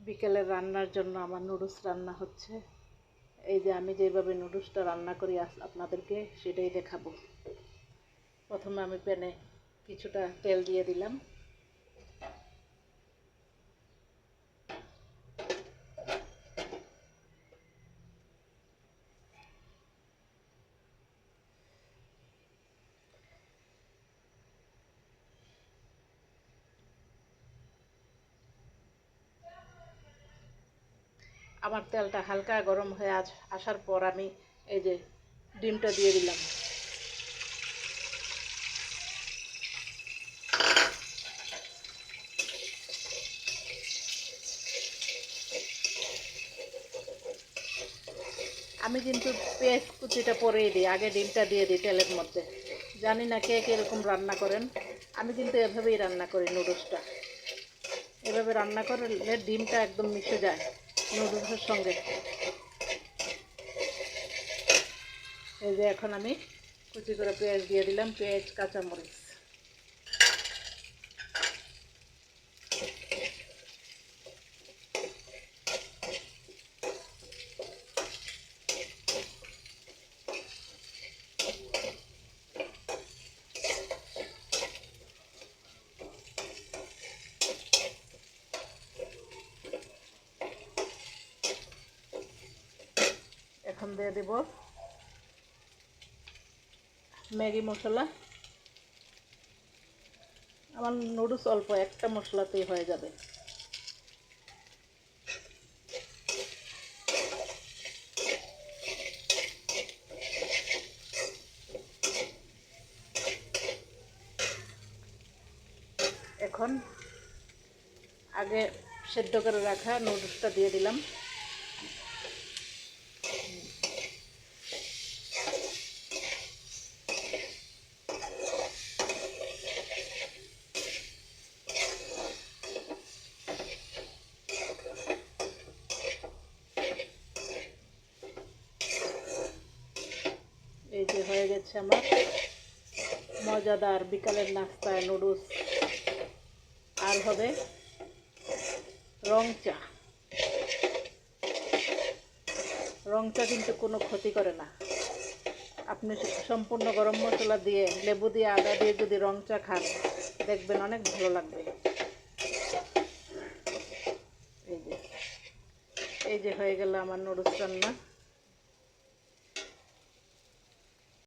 বিকেলের রান্নার জন্য আমার নুডলস রান্না হচ্ছে। এই যে আমি যেভাবে নুডলসটা রান্না করি আপনাদেরকে সেটাই দেখাবো। প্রথমে আমি প্যানে কিছুটা তেল দিয়ে দিলাম। আমার তেলটা হালকা গরম হয়ে আসার পর আমি এই যে ডিমটা দিয়ে দিলাম। আমি কিন্তু পেঁয়াজ কুচিটা পরেই দিই, আগে ডিমটা দিয়ে দিই তেলের মধ্যে। জানি না কে কীরকম রান্না করেন, আমি কিন্তু এভাবেই রান্না করি নুডলসটা। এভাবে রান্না করলে ডিমটা একদম মিশে যায় নুডলসের সঙ্গে। এই যে এখন আমি কুচি করে পেঁয়াজ দিয়ে দিলাম, পেঁয়াজ কাঁচামরিচ। এখন দিয়ে দেব ম্যাগি মশলা। আমার নুডলস অল্প একটা মশলাতেই হয়ে যাবে। এখন আগে সেদ্ধ করে রাখা নুডলসটা দিয়ে দিলাম। এই যে হয়ে গেছে আমার মজাদার বিকালের নাস্তায় নুডলস। আর হবে রং চা। রং চা কিন্তু কোনো ক্ষতি করে না। আপনি সম্পূর্ণ গরম মশলা দিয়ে, লেবু দিয়ে, আদা দিয়ে যদি রং চা খান, দেখবেন অনেক ভালো লাগবে। এই যে হয়ে গেল আমার নুডলস রান্না।